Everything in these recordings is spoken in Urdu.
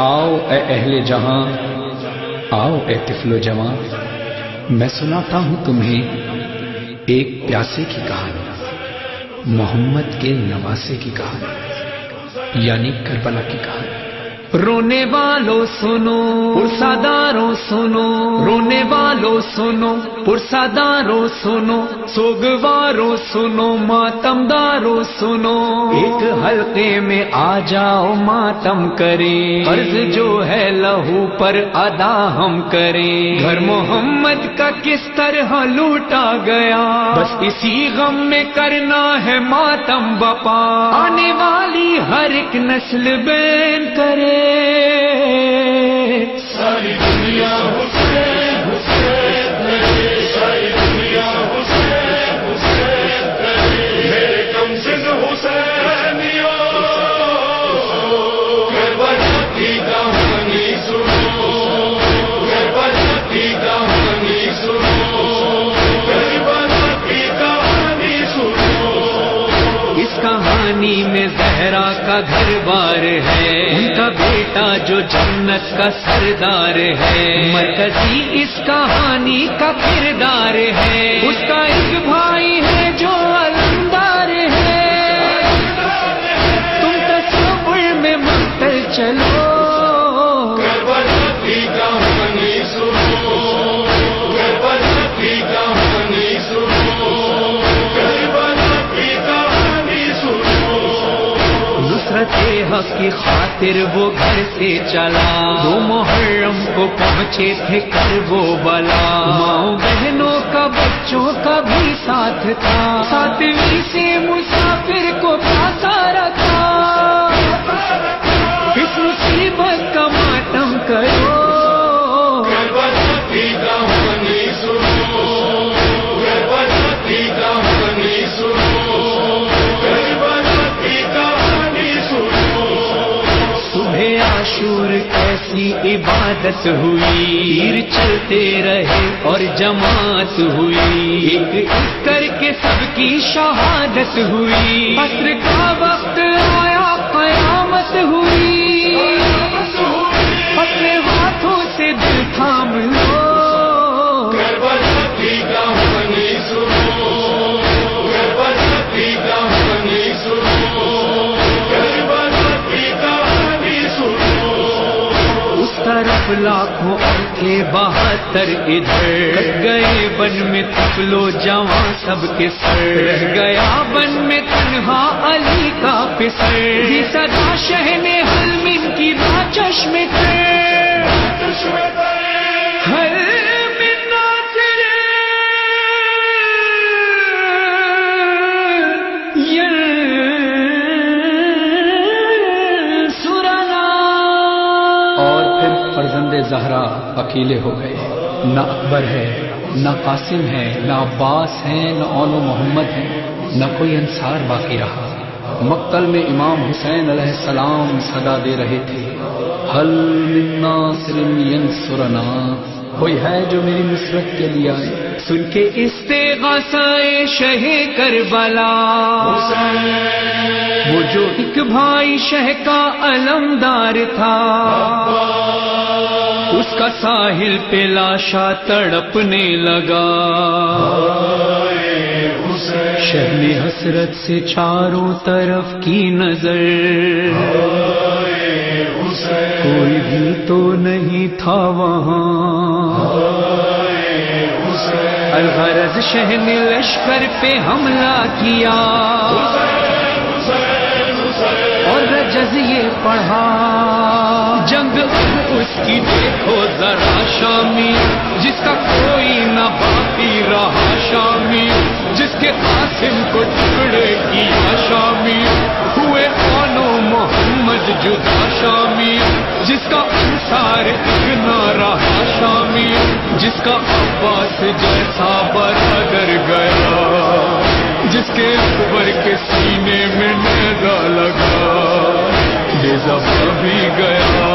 آؤ اے اہل جہاں، آؤ اے طفل و جوان، میں سناتا ہوں تمہیں ایک پیاسے کی کہانی، محمد کے نواسے کی کہانی، یعنی کربلا کی کہانی۔ رونے والوں سنو، پرساداروں سنو، رونے والوں سنو، پرساداروں سنو، سوگواروں سنو، ماتمداروں سنو، ایک حلقے میں آ جاؤ ماتم کریں، قرض جو ہے لہو پر ادا ہم کریں، گھر محمد کا کس طرح لوٹا گیا، بس اسی غم میں کرنا ہے ماتم بپا، آنے والی ہر ایک نسل بین کرے، ساری دنیا حسین حسین کرے، ساری دنیا حسین حسین کرے، میرے کم سن حسینیوں کربلا کی کہانی سنو، کربلا کی کہانی سنو، کربلا کی کہانی سنو۔ اس کہانی میں زہرا کا گھر بار ہے، ان کا بیٹا جو جنت کا سردار ہے، مرکزی اس کہانی کا کردار ہے، اس کا ایک بھائی ہے جو علمدار ہے، تم تصور میں منتر چلو، کربلا کی کہانی سنو، کربلا کی کہانی سنو، کربلا کی کہانی سنو۔ نصرت حق کی خاطر وہ گھر سے چلا، 2 محرم کو پہنچے تھے کربلا، ماؤں بہنوں کا بچوں کا بھی ساتھ تھا، 7ویں سے مسافر کو پھانسا رکھا، اس مصیبت کا ماتم کرو، کربلا کی کہانی سنو، کربلا کی کہانی سنو، کربلا کی کہانی سنو۔ صبح عاشور ایسی عبادت ہوئی، تیر چلتے رہے اور جماعت ہوئی، ایک ایک کر کے سب کی شہادت ہوئی، عصر کا وقت آیا قیامت ہوئی، اپنے ہاتھوں سے دل تھام لو، کربلا کی کہانی سنو، کربلا کی کہانی سنو، کربلا کی کہانی سنو۔ اس طرف لاکھوں اور تھے 72 ادھر، گئے بن میں طفل و جوان سب کے سر، رہ گیا بن میں تنہا علی کا پسر، یہ صدا شہن حلم کی راہ چشم ہر من ناصر سرنا۔ اور پھر فرزند زہرا اکیلے ہو گئے، نہ اکبر ہے، نہ قاسم ہے، نہ عباس ہیں، نہ اول محمد ہیں، نہ کوئی انصار باقی رہا۔ مقتل میں امام حسین علیہ السلام صدا دے رہے تھے، حل من ناصر ینصرنا، کوئی ہے جو میری نصرت کے لیے آئے۔ سن کے استغاثہ شہ کربلا، وہ جو ایک بھائی شہ کا علمدار تھا، اس کا ساحل پہ لاشا تڑپنے لگا، شہر حسرت سے چاروں طرف کی نظر، کوئی بھی تو نہیں تھا وہاں، الغرض شہ نے لشکر پہ حملہ کیا، اور رجز یہ پڑھا، جنگ اس کی دیکھو ذرا شامی، جس کا کوئی نہ باقی رہا شامی، جس کے قاسم کو ٹکڑے کیا شامی، ہوئے آنو محمد جدا شامی، جس کا انصار ایک نہ رہا شامی، جس کا عباس جیسا برادر گیا، جس کے اکبر کے سینے میں نیزہ لگا، بے زباں بھی گیا،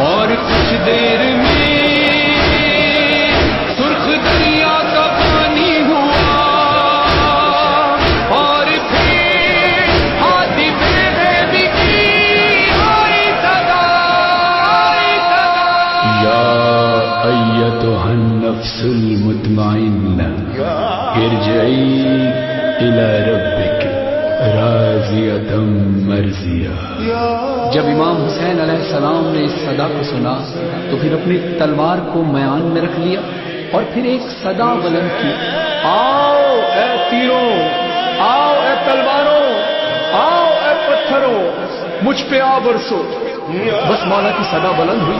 اور کچھ دیر میں سرخ دریا کا پانی ہوا، اور پھر ہاتھی پہ غیب کی آئی صدا، ارجعی الی ربک راضیۃ مرضیہ۔ جب امام حسین علیہ السلام نے اس صدا کو سنا تو پھر اپنی تلوار کو میان میں رکھ لیا اور پھر ایک صدا بلند کی، آؤ اے تیروں، آؤ اے تلواروں، آؤ اے پتھروں، مجھ پہ آ برسو۔ بس مولا کی صدا بلند ہوئی،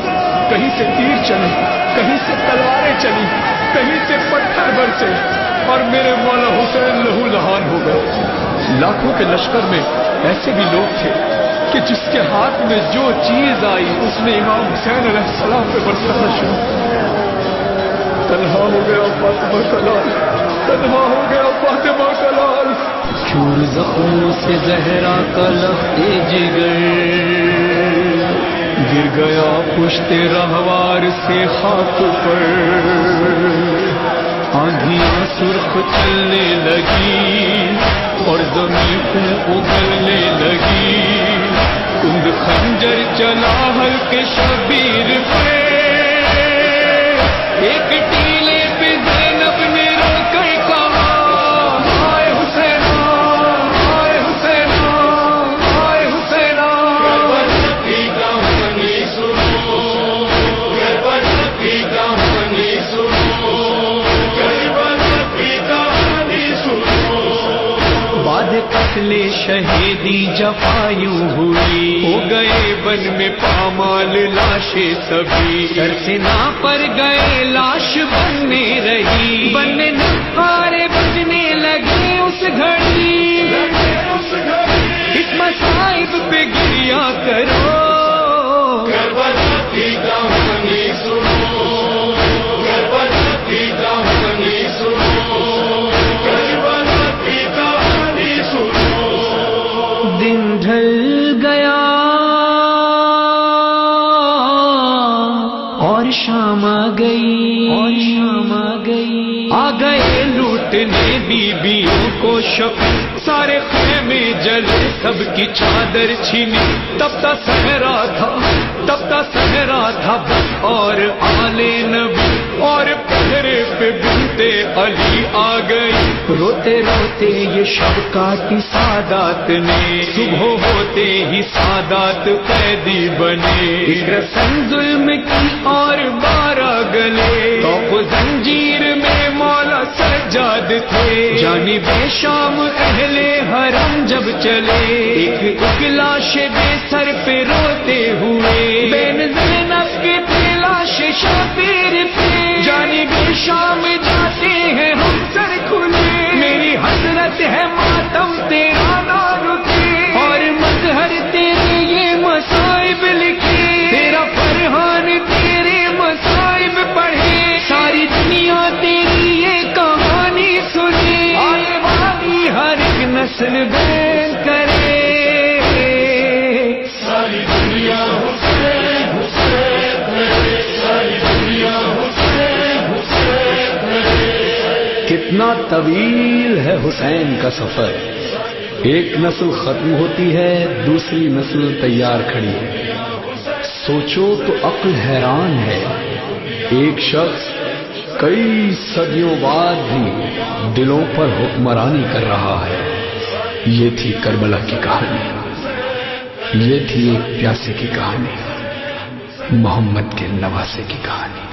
کہیں سے تیر چلے، کہیں سے تلواریں چلی، کہیں سے پتھر برسے اور میرے مولا حسین لہو لہان ہو گئے۔ لاکھوں کے لشکر میں ایسے بھی لوگ تھے کہ جس کے ہاتھ میں جو چیز آئی اس نے امام حسین علیہ السلام پہ برسانا شروع۔ تنہا ہو گیا فاطمہ کا لال، تنہا ہو گیا فاطمہ کا لال۔ چور زخموں سے زہرا کا لخت جگر، گر گیا پشت رہوار سے خاک پر۔ آندھیاں سرخ چلنے لگی اور زمین اگلنے لگی، کند خنجر چلا ہلکے شبیر پہ، ایک ٹیلے پہ زینب نے رو کر کہا، ہائے حسینہ، ہائے حسینہ، ہائے حسینہ۔ کی کہانی سنو، کی کہانی سنو، کی کہانی سنو۔ بعد قتل شہیدی جفایوں ہوئی، ہو گئے بن میں پامال لاشیں سبھی، سر سے نہ پر گئے لاش بننے رہی، بننے نعرے بجنے لگے اس گھڑی، اس مصائب پہ گریا کرو۔ کربلا کی کہانی سنو، کربلا کی کہانی سنو، کربلا کی کہانی سنو۔ دن ڈھل گیا اور شام آ گئی، اور شام آ گئی، آ گئے لوٹنے بیویوں کو شب، سارے خیمے جلے، سب کی چادر چھینی، تبتا صحرا تھا، تبتا صحرا تھا بس اور آلے نبی، اور پہرے پہ بنتے علی آ گئی۔ روتے روتے یہ شب کاٹی سادات نے، صبح ہوتے ہی سادات قیدی بنے، ایک رسم ظلم کی اور 12 گلے، توق و زنجیر میں مولا سجاد تھے، جانب شام اہل حرم جب چلے، ایک ایک لاش بے سر پہ روتے ہوئے، بین زینب کے تھے لاش شبیر پہ، جانب شام جاتے ہیں ہم سر کھلے، میری حسرت ہے ماتم تیرا نہ رکے، اور مظہر تیرے یہ مصائب لکھے، تیرا فرحان تیرے مصائب پڑھے، ساری دنیا تیری یہ کہانی سنے، آنے والی ہر ایک نسل بیان کرے، ساری دنیا حسین حسین ہے، ساری دنیا حسین حسین ہے۔ کتنا طویل ہے حسین کا سفر، ایک نسل ختم ہوتی ہے، دوسری نسل تیار کھڑی ہے۔ سوچو تو عقل حیران ہے، ایک شخص کئی صدیوں بعد بھی دلوں پر حکمرانی کر رہا ہے۔ یہ تھی کربلا کی کہانی، یہ تھی ایک پیاسے کی کہانی، محمد کے نواسے کی کہانی۔